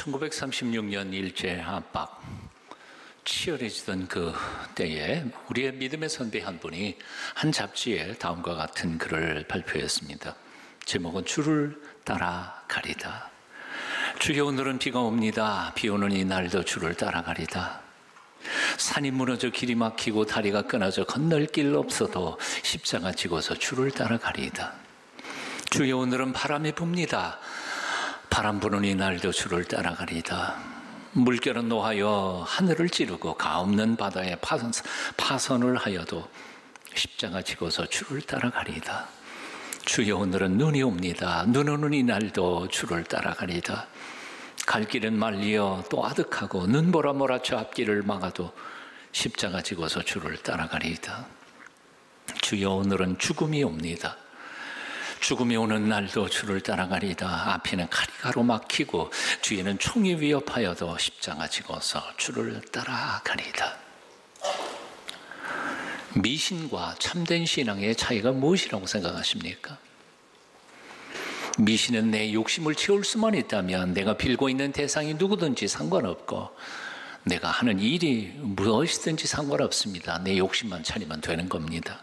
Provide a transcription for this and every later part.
1936년 일제 압박 치열해지던 그 때에 우리의 믿음의 선배 한 분이 한 잡지에 다음과 같은 글을 발표했습니다. 제목은 주를 따라가리다. 주여, 오늘은 비가 옵니다. 비 오는 이 날도 주를 따라가리다. 산이 무너져 길이 막히고 다리가 끊어져 건널 길 없어도 십자가 지고서 주를 따라가리다. 주여, 오늘은 바람이 붑니다. 바람 부는 이 날도 주를 따라가리다. 물결은 노하여 하늘을 찌르고 가없는 바다에 파선을 하여도 십자가 지고서 주를 따라가리다. 주여, 오늘은 눈이 옵니다. 눈 오는 이 날도 주를 따라가리다. 갈 길은 말리어 또 아득하고 눈보라 몰아쳐 앞길을 막아도 십자가 지고서 주를 따라가리다. 주여, 오늘은 죽음이 옵니다. 죽음이 오는 날도 주를 따라가리다. 앞에는 칼이 가로막히고 뒤에는 총이 위협하여도 십자가 지고서 주를 따라가리다. 미신과 참된 신앙의 차이가 무엇이라고 생각하십니까? 미신은 내 욕심을 채울 수만 있다면 내가 빌고 있는 대상이 누구든지 상관없고 내가 하는 일이 무엇이든지 상관없습니다. 내 욕심만 차리면 되는 겁니다.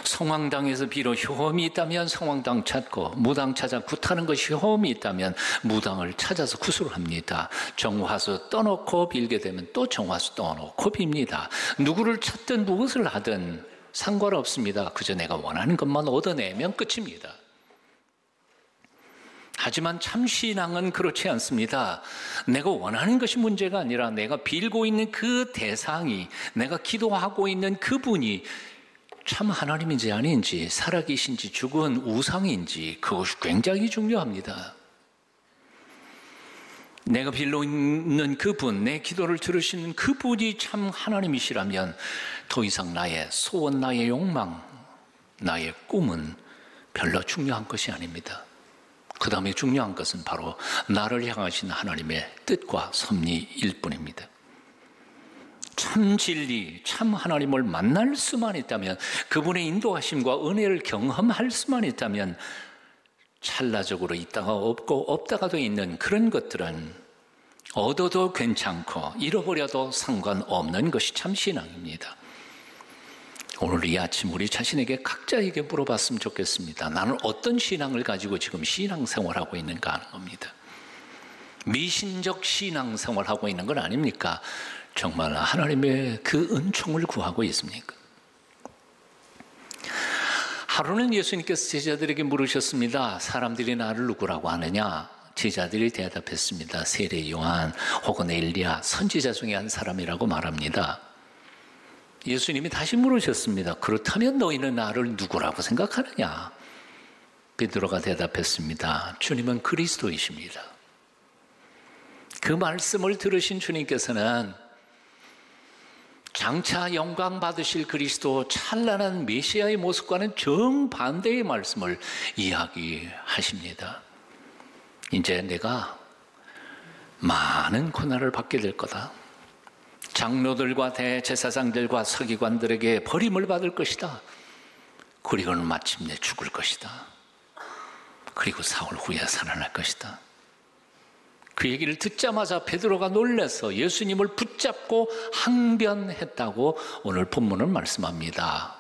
성황당에서 비로 효험이 있다면 성황당 찾고, 무당 찾아 굿하는 것이 효험이 있다면 무당을 찾아서 굿을 합니다. 정화수 떠놓고 빌게 되면 또 정화수 떠놓고 빕니다. 누구를 찾든 무엇을 하든 상관없습니다. 그저 내가 원하는 것만 얻어내면 끝입니다. 하지만 참신앙은 그렇지 않습니다. 내가 원하는 것이 문제가 아니라 내가 빌고 있는 그 대상이, 내가 기도하고 있는 그분이 참 하나님인지 아닌지, 살아계신지 죽은 우상인지, 그것이 굉장히 중요합니다. 내가 빌고 있는 그분, 내 기도를 들으시는 그분이 참 하나님이시라면 더 이상 나의 소원, 나의 욕망, 나의 꿈은 별로 중요한 것이 아닙니다. 그 다음에 중요한 것은 바로 나를 향하신 하나님의 뜻과 섭리일 뿐입니다. 참 진리, 참 하나님을 만날 수만 있다면, 그분의 인도하심과 은혜를 경험할 수만 있다면 찰나적으로 있다가 없고 없다가도 있는 그런 것들은 얻어도 괜찮고 잃어버려도 상관없는 것이 참 신앙입니다. 오늘 이 아침 우리 자신에게 각자에게 물어봤으면 좋겠습니다. 나는 어떤 신앙을 가지고 지금 신앙생활하고 있는가 하는 겁니다. 미신적 신앙생활하고 있는 건 아닙니까? 정말 하나님의 그 은총을 구하고 있습니까? 하루는 예수님께서 제자들에게 물으셨습니다. 사람들이 나를 누구라고 하느냐? 제자들이 대답했습니다. 세례 요한 혹은 엘리야, 선지자 중에 한 사람이라고 말합니다. 예수님이 다시 물으셨습니다. 그렇다면 너희는 나를 누구라고 생각하느냐? 베드로가 대답했습니다. 주님은 그리스도이십니다. 그 말씀을 들으신 주님께서는 장차 영광 받으실 그리스도, 찬란한 메시아의 모습과는 정반대의 말씀을 이야기하십니다. 이제 내가 많은 고난을 받게 될 거다. 장로들과 대제사장들과 서기관들에게 버림을 받을 것이다. 그리고는 마침내 죽을 것이다. 그리고 사흘 후에 살아날 것이다. 그 얘기를 듣자마자 베드로가 놀라서 예수님을 붙잡고 항변했다고 오늘 본문은 말씀합니다.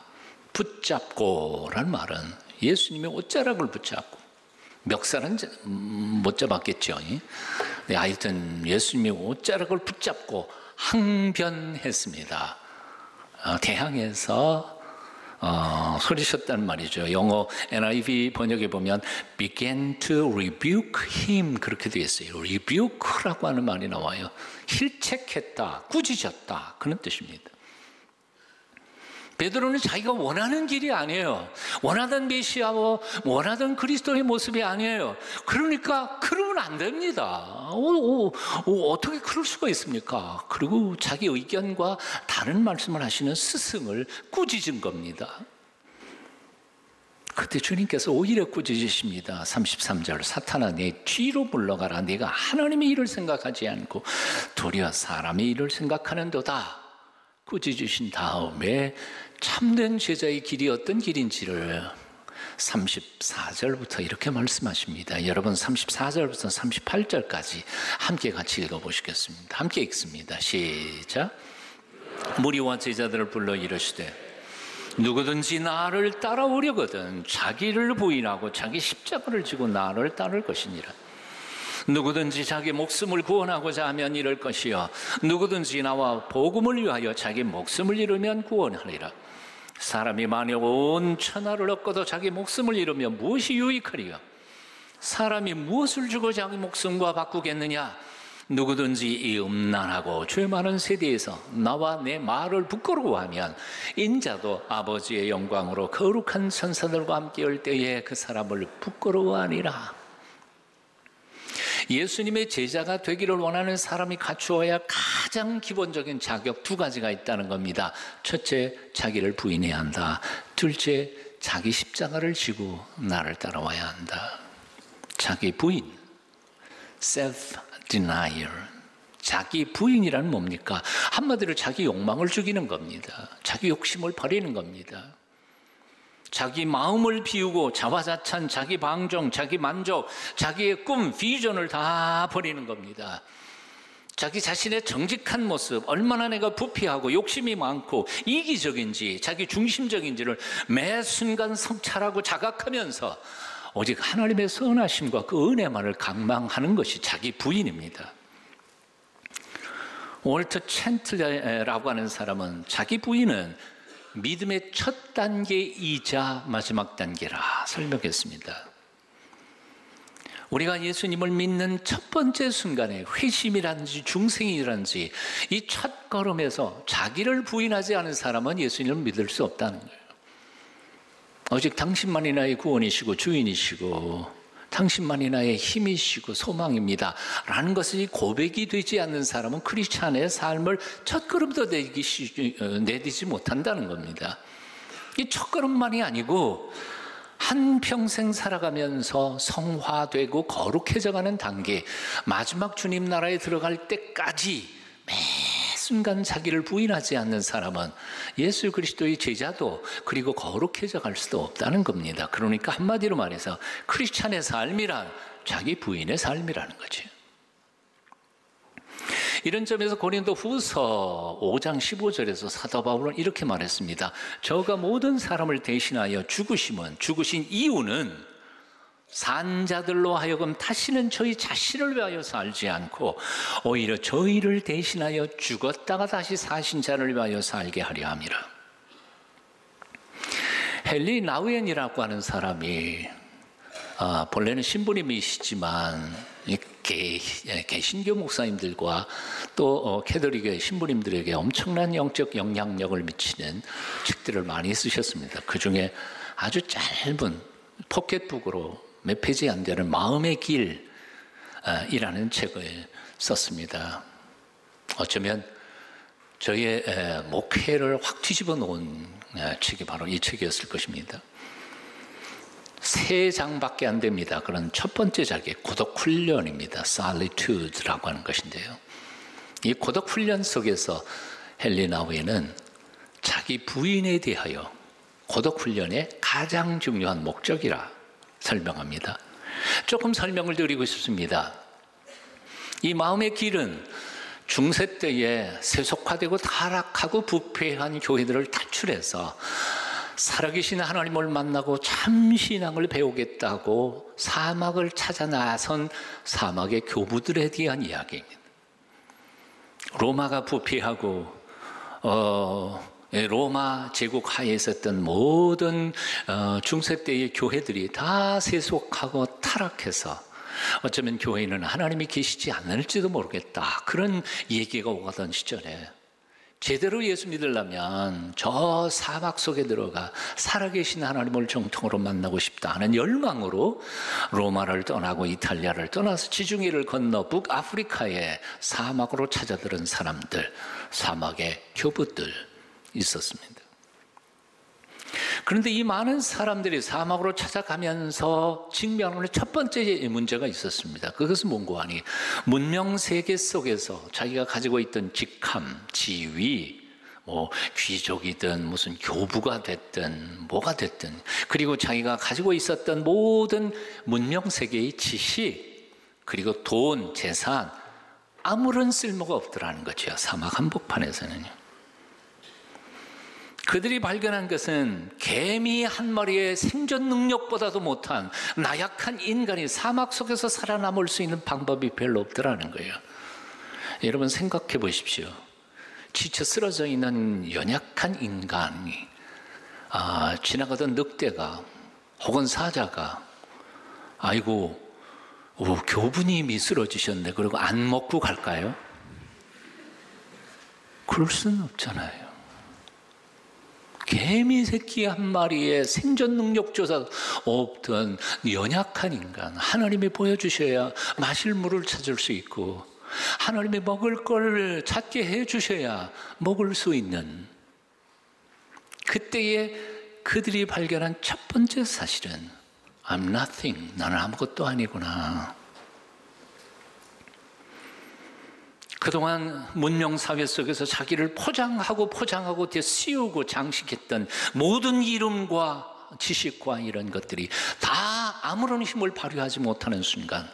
붙잡고란 말은 예수님의 옷자락을 붙잡고, 멱살은 못 잡았겠죠. 하여튼 예수님의 옷자락을 붙잡고 항변했습니다. 대항해서 소리쳤단 말이죠. 영어 NIV 번역에 보면 began to rebuke him 그렇게 되어 있어요. rebuke라고 하는 말이 나와요. 힐책했다, 꾸짖었다, 그런 뜻입니다. 베드로는 자기가 원하는 길이 아니에요. 원하던 메시아와 원하던 그리스도의 모습이 아니에요. 그러니까 그러면 안 됩니다. 어떻게 그럴 수가 있습니까? 그리고 자기 의견과 다른 말씀을 하시는 스승을 꾸짖은 겁니다. 그때 주님께서 오히려 꾸짖으십니다. 33절, 사탄아 내 뒤로 물러가라. 네가 하나님의 일을 생각하지 않고 도리어 사람의 일을 생각하는도다. 꾸짖으신 다음에 참된 제자의 길이 어떤 길인지를 34절부터 이렇게 말씀하십니다. 여러분 34절부터 38절까지 함께 같이 읽어보시겠습니다. 함께 읽습니다. 시작. 무리와 제자들을 불러 이르시되 누구든지 나를 따라오려거든 자기를 부인하고 자기 십자가를 지고 나를 따를 것이니라. 누구든지 자기 목숨을 구원하고자 하면 잃을 것이요 누구든지 나와 복음을 위하여 자기 목숨을 잃으면 구원하리라. 사람이 만약 온 천하를 얻고도 자기 목숨을 잃으면 무엇이 유익하리요? 사람이 무엇을 주고 자기 목숨과 바꾸겠느냐? 누구든지 이 음란하고 죄 많은 세대에서 나와 내 말을 부끄러워하면 인자도 아버지의 영광으로 거룩한 천사들과 함께 올 때에 그 사람을 부끄러워하니라. 예수님의 제자가 되기를 원하는 사람이 갖추어야 가장 기본적인 자격 두 가지가 있다는 겁니다. 첫째, 자기를 부인해야 한다. 둘째, 자기 십자가를 지고 나를 따라와야 한다. 자기 부인, self-denial. 자기 부인이란 뭡니까? 한마디로 자기 욕망을 죽이는 겁니다. 자기 욕심을 버리는 겁니다. 자기 마음을 비우고 자화자찬, 자기 방종, 자기 만족, 자기의 꿈, 비전을 다 버리는 겁니다. 자기 자신의 정직한 모습, 얼마나 내가 부패하고 욕심이 많고 이기적인지, 자기 중심적인지를 매 순간 성찰하고 자각하면서 오직 하나님의 선하심과 그 은혜만을 갈망하는 것이 자기 부인입니다. 월터 챈틀러라고 하는 사람은 자기 부인은 믿음의 첫 단계이자 마지막 단계라 설명했습니다. 우리가 예수님을 믿는 첫 번째 순간에 회심이라든지 중생이라든지 이 첫 걸음에서 자기를 부인하지 않은 사람은 예수님을 믿을 수 없다는 거예요. 오직 당신만이 나의 구원이시고 주인이시고 당신만이 나의 힘이시고 소망입니다 라는 것이 고백이 되지 않는 사람은 크리스찬의 삶을 첫걸음도 내디지 못한다는 겁니다. 이 첫걸음만이 아니고 한평생 살아가면서 성화되고 거룩해져가는 단계, 마지막 주님 나라에 들어갈 때까지 매 순간 자기를 부인하지 않는 사람은 예수 그리스도의 제자도 그리고 거룩해져 갈 수도 없다는 겁니다. 그러니까 한마디로 말해서 크리스찬의 삶이란 자기 부인의 삶이라는 거죠. 이런 점에서 고린도 후서 5장 15절에서 사도 바울은 이렇게 말했습니다. 저가 모든 사람을 대신하여 죽으신 이유는 산자들로 하여금 다시는 저희 자신을 위하여 살지 않고 오히려 저희를 대신하여 죽었다가 다시 사신 자를 위하여 살게 하려 함이라. 헨리 나우엔이라고 하는 사람이 본래는 신부님이시지만 개신교 목사님들과 또 캐톨릭의 신부님들에게 엄청난 영적 영향력을 미치는 책들을 많이 쓰셨습니다. 그중에 아주 짧은 포켓북으로 몇 페이지 안 되는 마음의 길이라는 책을 썼습니다. 어쩌면 저의 목회를 확 뒤집어 놓은 책이 바로 이 책이었을 것입니다. 3장밖에 안 됩니다. 그런 첫 번째 작이 고독 훈련입니다. Solitude라고 하는 것인데요. 이 고독 훈련 속에서 헨리 나우엔은 자기 부인에 대하여 고독 훈련의 가장 중요한 목적이라 설명합니다. 조금 설명을 드리고 싶습니다. 이 마음의 길은 중세 때에 세속화되고 타락하고 부패한 교회들을 탈출해서 살아계신 하나님을 만나고 참 신앙을 배우겠다고 사막을 찾아 나선 사막의 교부들에 대한 이야기입니다. 로마가 부패하고 로마 제국 하에 있었던 모든 중세 때의 교회들이 다 세속하고 타락해서 어쩌면 교회는 하나님이 계시지 않을지도 모르겠다, 그런 얘기가 오가던 시절에 제대로 예수 믿으려면 저 사막 속에 들어가 살아계신 하나님을 정통으로 만나고 싶다 하는 열망으로 로마를 떠나고 이탈리아를 떠나서 지중해를 건너 북아프리카의 사막으로 찾아들은 사람들, 사막의 교부들 있었습니다. 그런데 이 많은 사람들이 사막으로 찾아가면서 직면하는 첫 번째 문제가 있었습니다. 그것은 뭔고 하니 문명 세계 속에서 자기가 가지고 있던 직함, 지위, 뭐 귀족이든 무슨 교부가 됐든 뭐가 됐든, 그리고 자기가 가지고 있었던 모든 문명세계의 지식, 그리고 돈, 재산, 아무런 쓸모가 없더라는 거죠. 사막 한복판에서는요. 그들이 발견한 것은 개미 한 마리의 생존 능력보다도 못한 나약한 인간이 사막 속에서 살아남을 수 있는 방법이 별로 없더라는 거예요. 여러분 생각해 보십시오. 지쳐 쓰러져 있는 연약한 인간이 지나가던 늑대가 혹은 사자가 아이고 교부님이 쓰러지셨네 그리고 안 먹고 갈까요? 그럴 수는 없잖아요. 개미 새끼 한 마리의 생존 능력조차 없던 연약한 인간, 하나님이 보여주셔야 마실 물을 찾을 수 있고 하나님이 먹을 걸 찾게 해주셔야 먹을 수 있는, 그때에 그들이 발견한 첫 번째 사실은 I'm nothing, 나는 아무것도 아니구나. 그동안 문명사회 속에서 자기를 포장하고 씌우고 장식했던 모든 이름과 지식과 이런 것들이 다 아무런 힘을 발휘하지 못하는 순간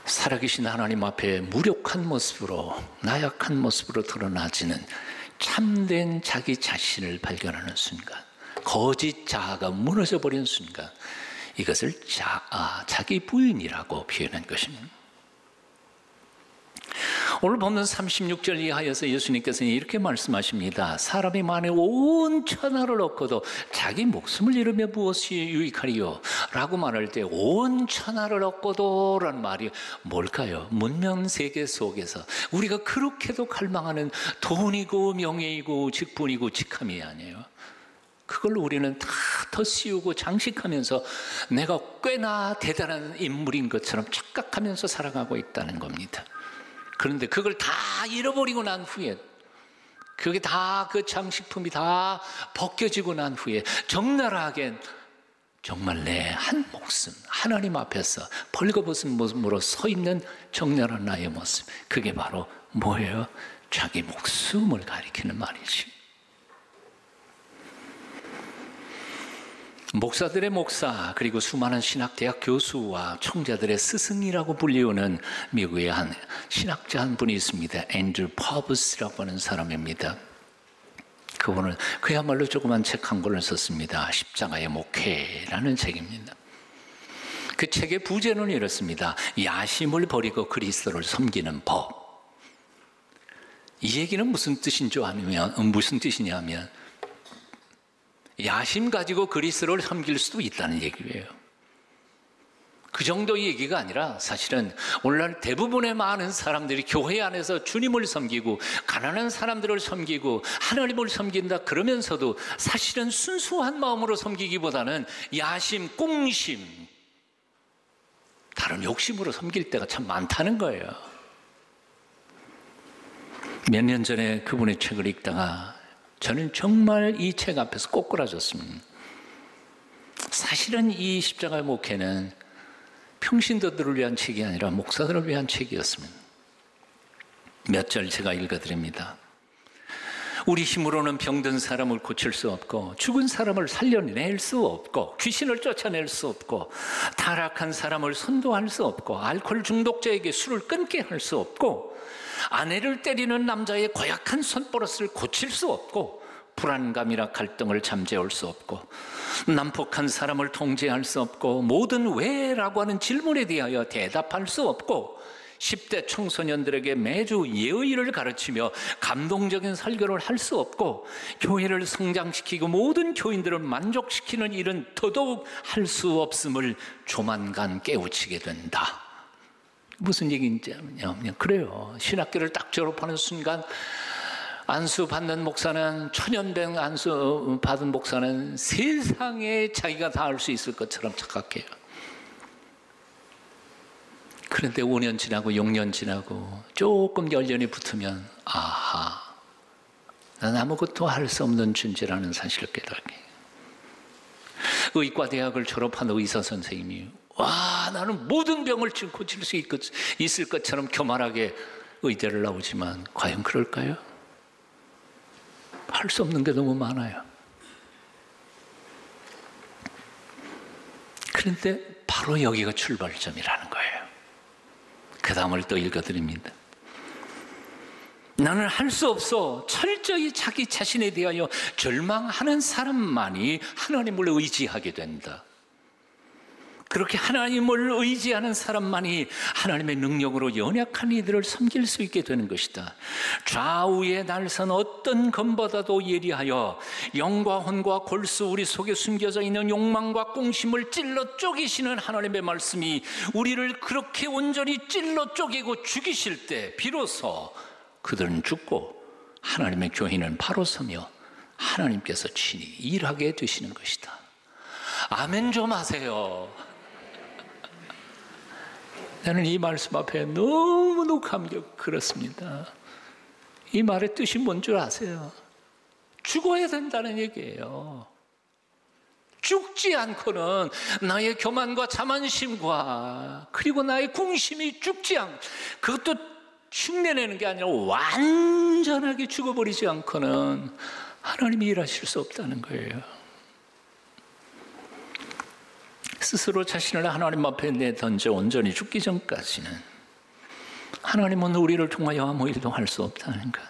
살아계신 하나님 앞에 무력한 모습으로, 나약한 모습으로 드러나지는 참된 자기 자신을 발견하는 순간, 거짓 자아가 무너져버린 순간, 이것을 자기 부인이라고 표현한 것입니다. 오늘 보면 36절 이하여서 예수님께서는 이렇게 말씀하십니다. 사람이 만에 온 천하를 얻고도 자기 목숨을 잃으면 무엇이 유익하리요? 라고 말할 때 온 천하를 얻고도 라는 말이 뭘까요? 문명세계 속에서 우리가 그렇게도 갈망하는 돈이고 명예이고 직분이고 직함이 아니에요. 그걸 우리는 다 덧씌우고 장식하면서 내가 꽤나 대단한 인물인 것처럼 착각하면서 살아가고 있다는 겁니다. 그런데 그걸 다 잃어버리고 난 후에, 그게 다 그 장식품이 다 벗겨지고 난 후에 적나라하게 정말 내 한 목숨 하나님 앞에서 벌거벗은 모습으로 서 있는 적나라한 나의 모습, 그게 바로 뭐예요? 자기 목숨을 가리키는 말이지. 목사들의 목사, 그리고 수많은 신학대학 교수와 총자들의 스승이라고 불리우는 미국의 한 신학자 한 분이 있습니다. 앤드류 퍼브스라고 하는 사람입니다. 그분은 그야말로 조그만 책 한 권을 썼습니다. 십자가의 목회라는 책입니다. 그 책의 부제는 이렇습니다. 야심을 버리고 그리스도를 섬기는 법. 이 얘기는 무슨 뜻이냐면 야심 가지고 그리스도를 섬길 수도 있다는 얘기예요. 그 정도의 얘기가 아니라 사실은 오늘날 대부분의 많은 사람들이 교회 안에서 주님을 섬기고 가난한 사람들을 섬기고 하나님을 섬긴다 그러면서도 사실은 순수한 마음으로 섬기기보다는 야심, 꽁심, 다른 욕심으로 섬길 때가 참 많다는 거예요. 몇 년 전에 그분의 책을 읽다가 저는 정말 이 책 앞에서 꼬꾸라졌습니다. 사실은 이 십자가의 목회는 평신도들을 위한 책이 아니라 목사들을 위한 책이었습니다. 몇 절 제가 읽어드립니다. 우리 힘으로는 병든 사람을 고칠 수 없고 죽은 사람을 살려낼 수 없고 귀신을 쫓아낼 수 없고 타락한 사람을 선도할 수 없고 알코올 중독자에게 술을 끊게 할 수 없고 아내를 때리는 남자의 고약한 손버릇을 고칠 수 없고 불안감이나 갈등을 잠재울 수 없고 난폭한 사람을 통제할 수 없고 모든 왜라고 하는 질문에 대하여 대답할 수 없고 10대 청소년들에게 매주 예의를 가르치며 감동적인 설교를 할 수 없고 교회를 성장시키고 모든 교인들을 만족시키는 일은 더더욱 할 수 없음을 조만간 깨우치게 된다. 무슨 얘기인지요? 그래요. 신학교를 딱 졸업하는 순간 안수 받는 목사는, 천연된 안수 받은 목사는 세상에 자기가 다 할 수 있을 것처럼 착각해요. 그런데 5년 지나고 6년 지나고 조금 연륜이 붙으면 아하, 난 아무것도 할 수 없는 존재라는 사실을 깨닫게. 의과대학을 졸업한 의사 선생님이 와, 나는 모든 병을 지금 고칠 수 있을 것처럼 교만하게 의대를 나오지만 과연 그럴까요? 할 수 없는 게 너무 많아요. 그런데 바로 여기가 출발점이라는 거예요. 그 다음을 또 읽어드립니다. 나는 할 수 없어. 철저히 자기 자신에 대하여 절망하는 사람만이 하나님을 의지하게 된다. 그렇게 하나님을 의지하는 사람만이 하나님의 능력으로 연약한 이들을 섬길 수 있게 되는 것이다. 좌우에 날선 어떤 검보다도 예리하여 영과 혼과 골수 우리 속에 숨겨져 있는 욕망과 꽁심을 찔러 쪼개시는 하나님의 말씀이 우리를 그렇게 온전히 찔러 쪼개고 죽이실 때 비로소 그들은 죽고 하나님의 교회는 바로 서며 하나님께서 친히 일하게 되시는 것이다. 아멘 좀 하세요. 나는 이 말씀 앞에 너무너무 그렇습니다. 이 말의 뜻이 뭔 줄 아세요? 죽어야 된다는 얘기예요. 죽지 않고는 나의 교만과 자만심과 그리고 나의 궁심이 죽지 않고, 그것도 흉내내는 게 아니라 완전하게 죽어버리지 않고는 하나님이 일하실 수 없다는 거예요. 스스로 자신을 하나님 앞에 내던져 온전히 죽기 전까지는 하나님은 우리를 통하여 아무 일도 할 수 없다는 것.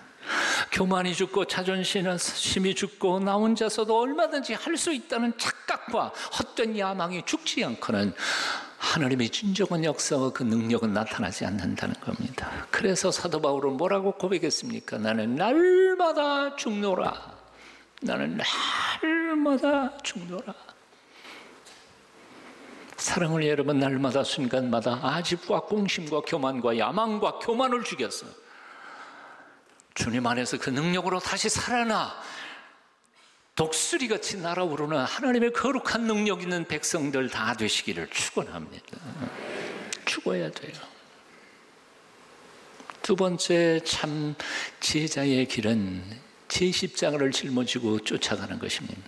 교만이 죽고 자존심이 죽고 나 혼자서도 얼마든지 할 수 있다는 착각과 헛된 야망이 죽지 않고는 하나님의 진정한 역사와 그 능력은 나타나지 않는다는 겁니다. 그래서 사도 바울은 뭐라고 고백했습니까? 나는 날마다 죽노라. 나는 날마다 죽노라. 사랑을 여러분, 날마다 순간마다 아집과 꽁심과 교만과 야망과 교만을 죽여서 주님 안에서 그 능력으로 다시 살아나 독수리같이 날아오르는 하나님의 거룩한 능력 있는 백성들 다 되시기를 축원합니다. 죽어야 돼요. 두 번째 참 제자의 길은 제 십자가를 짊어지고 쫓아가는 것입니다.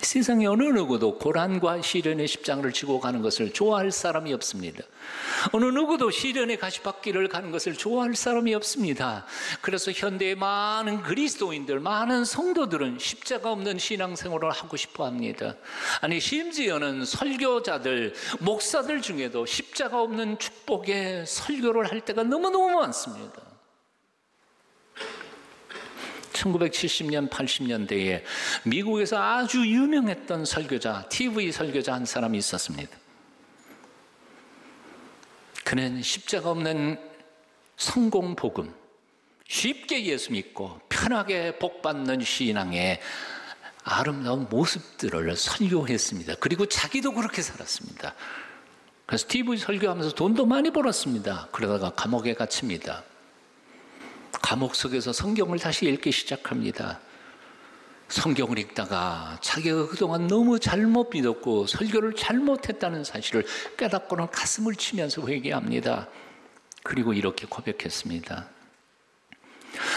세상에 어느 누구도 고난과 시련의 십자가를 지고 가는 것을 좋아할 사람이 없습니다. 어느 누구도 시련의 가시밭길을 가는 것을 좋아할 사람이 없습니다. 그래서 현대의 많은 그리스도인들, 많은 성도들은 십자가 없는 신앙생활을 하고 싶어 합니다. 아니, 심지어는 설교자들, 목사들 중에도 십자가 없는 축복의 설교를 할 때가 너무너무 많습니다. 1970년, 80년대에 미국에서 아주 유명했던 설교자, TV 설교자 한 사람이 있었습니다. 그는 십자가 없는 성공 복음, 쉽게 예수 믿고 편하게 복받는 신앙의 아름다운 모습들을 설교했습니다. 그리고 자기도 그렇게 살았습니다. 그래서 TV 설교하면서 돈도 많이 벌었습니다. 그러다가 감옥에 갇힙니다. 감옥 속에서 성경을 다시 읽기 시작합니다. 성경을 읽다가 자기가 그동안 너무 잘못 믿었고 설교를 잘못했다는 사실을 깨닫고는 가슴을 치면서 회개합니다. 그리고 이렇게 고백했습니다.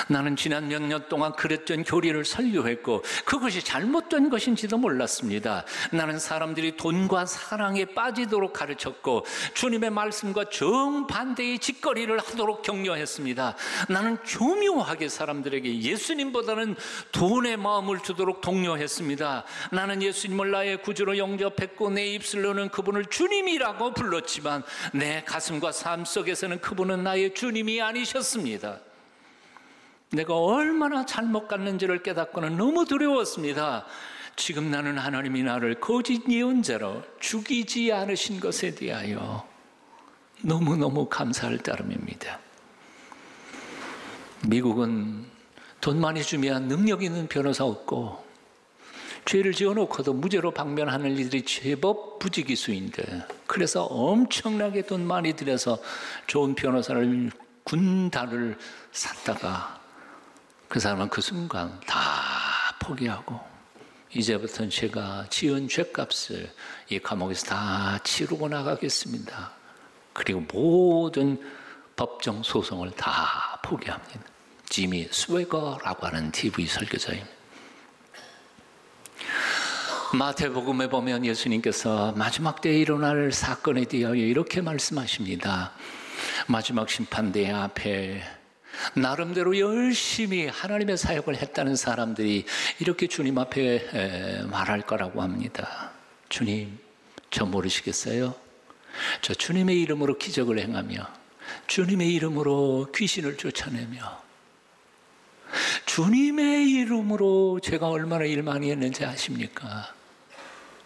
나는 지난 몇 년 동안 그랬던 교리를 설교했고 그것이 잘못된 것인지도 몰랐습니다. 나는 사람들이 돈과 사랑에 빠지도록 가르쳤고 주님의 말씀과 정반대의 짓거리를 하도록 격려했습니다. 나는 교묘하게 사람들에게 예수님보다는 돈에 마음을 두도록 독려했습니다. 나는 예수님을 나의 구주로 영접했고 내 입술로는 그분을 주님이라고 불렀지만 내 가슴과 삶 속에서는 그분은 나의 주님이 아니셨습니다. 내가 얼마나 잘못 갔는지를 깨닫고는 너무 두려웠습니다. 지금 나는 하나님이 나를 거짓 예언자로 죽이지 않으신 것에 대하여 너무너무 감사할 따름입니다. 미국은 돈 많이 주면 능력 있는 변호사 없고 죄를 지어놓고도 무죄로 방면하는 이들이 제법 부지기수인데, 그래서 엄청나게 돈 많이 들여서 좋은 변호사를 군단을 샀다가 그 사람은 그 순간 다 포기하고 이제부터는 제가 지은 죄값을 이 감옥에서 다 치르고 나가겠습니다. 그리고 모든 법정 소송을 다 포기합니다. 지미 스웨거라고 하는 TV 설교자입니다. 마태복음에 보면 예수님께서 마지막 때에 일어날 사건에 대하여 이렇게 말씀하십니다. 마지막 심판대 앞에 나름대로 열심히 하나님의 사역을 했다는 사람들이 이렇게 주님 앞에 말할 거라고 합니다. 주님, 저 모르시겠어요? 저 주님의 이름으로 기적을 행하며 주님의 이름으로 귀신을 쫓아내며 주님의 이름으로 제가 얼마나 일 많이 했는지 아십니까?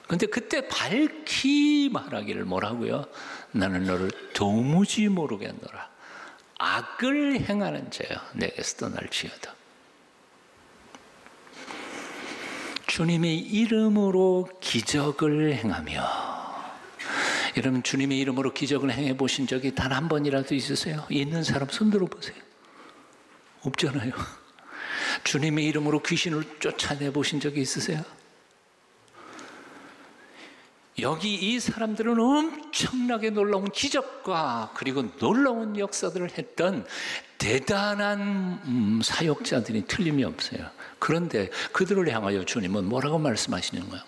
근데 그때 밝히 말하기를 뭐라고요? 나는 너를 도무지 모르겠노라. 악을 행하는 자여 내게서 떠날지어다. 주님의 이름으로 기적을 행하며, 여러분 주님의 이름으로 기적을 행해 보신 적이 단 한 번이라도 있으세요? 있는 사람 손 들어보세요. 없잖아요. 주님의 이름으로 귀신을 쫓아내 보신 적이 있으세요? 여기 이 사람들은 엄청나게 놀라운 기적과 그리고 놀라운 역사들을 했던 대단한 사역자들이 틀림이 없어요. 그런데 그들을 향하여 주님은 뭐라고 말씀하시는 거예요?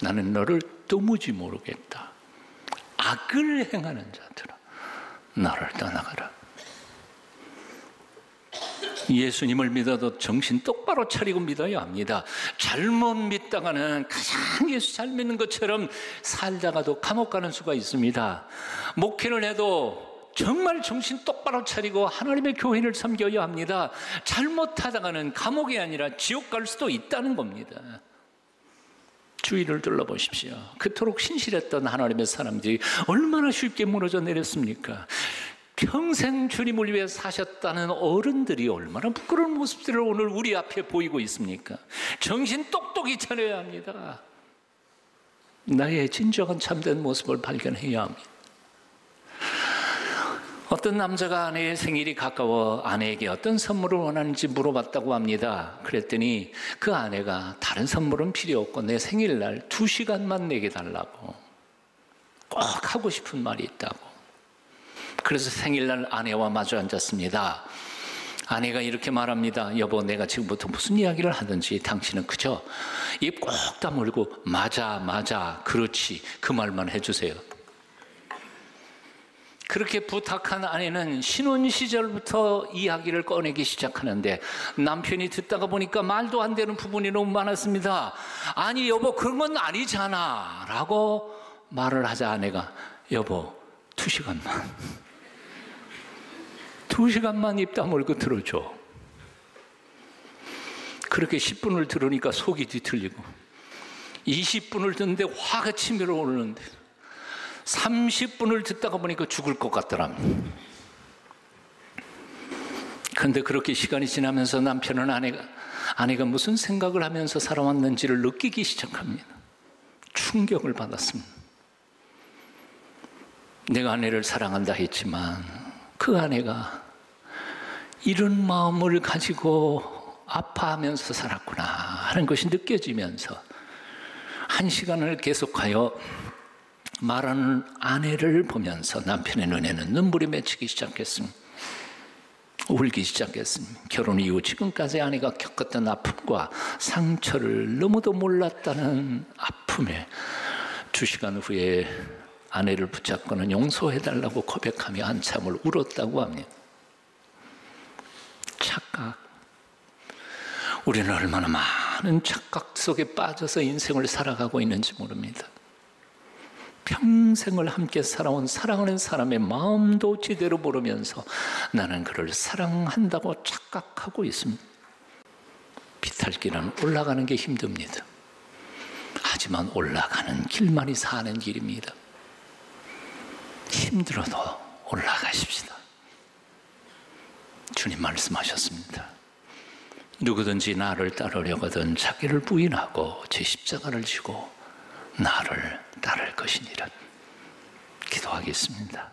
나는 너를 도무지 모르겠다. 악을 행하는 자들아 나를 떠나가라. 예수님을 믿어도 정신 똑바로 차리고 믿어야 합니다. 잘못 믿다가는 가장 예수 잘 믿는 것처럼 살다가도 감옥 가는 수가 있습니다. 목회를 해도 정말 정신 똑바로 차리고 하나님의 교회를 섬겨야 합니다. 잘못하다가는 감옥이 아니라 지옥 갈 수도 있다는 겁니다. 주위를 둘러보십시오. 그토록 신실했던 하나님의 사람들이 얼마나 쉽게 무너져 내렸습니까? 평생 주님을 위해 사셨다는 어른들이 얼마나 부끄러운 모습들을 오늘 우리 앞에 보이고 있습니까? 정신 똑똑히 차려야 합니다. 나의 진정한 참된 모습을 발견해야 합니다. 어떤 남자가 아내의 생일이 가까워 아내에게 어떤 선물을 원하는지 물어봤다고 합니다. 그랬더니 그 아내가 다른 선물은 필요 없고 내 생일날 2시간만 내게 달라고, 꼭 하고 싶은 말이 있다고. 그래서 생일날 아내와 마주 앉았습니다. 아내가 이렇게 말합니다. 여보, 내가 지금부터 무슨 이야기를 하든지 당신은 그저 입 꼭 다물고 맞아, 그렇지, 그 말만 해주세요. 그렇게 부탁한 아내는 신혼 시절부터 이야기를 꺼내기 시작하는데 남편이 듣다가 보니까 말도 안 되는 부분이 너무 많았습니다. 아니 여보, 그런 건 아니잖아 라고 말을 하자 아내가 여보 2시간만 입 다물고 들어줘. 그렇게 10분을 들으니까 속이 뒤틀리고 20분을 듣는데 화가 치밀어 오르는데 30분을 듣다가 보니까 죽을 것 같더랍니다. 그런데 그렇게 시간이 지나면서 남편은 아내가 무슨 생각을 하면서 살아왔는지를 느끼기 시작합니다. 충격을 받았습니다. 내가 아내를 사랑한다 했지만 그 아내가 이런 마음을 가지고 아파하면서 살았구나 하는 것이 느껴지면서 1시간을 계속하여 말하는 아내를 보면서 남편의 눈에는 눈물이 맺히기 시작했습니다. 울기 시작했습니다. 결혼 이후 지금까지 아내가 겪었던 아픔과 상처를 너무도 몰랐다는 아픔에 2시간 후에 아내를 붙잡고는 용서해달라고 고백하며 한참을 울었다고 합니다. 착각. 우리는 얼마나 많은 착각 속에 빠져서 인생을 살아가고 있는지 모릅니다. 평생을 함께 살아온 사랑하는 사람의 마음도 제대로 모르면서 나는 그를 사랑한다고 착각하고 있습니다. 비탈길은 올라가는 게 힘듭니다. 하지만 올라가는 길만이 사는 길입니다. 힘들어도 올라가십시다. 주님 말씀하셨습니다. 누구든지 나를 따르려거든 자기를 부인하고 제 십자가를 지고 나를 따를 것이니라. 기도하겠습니다.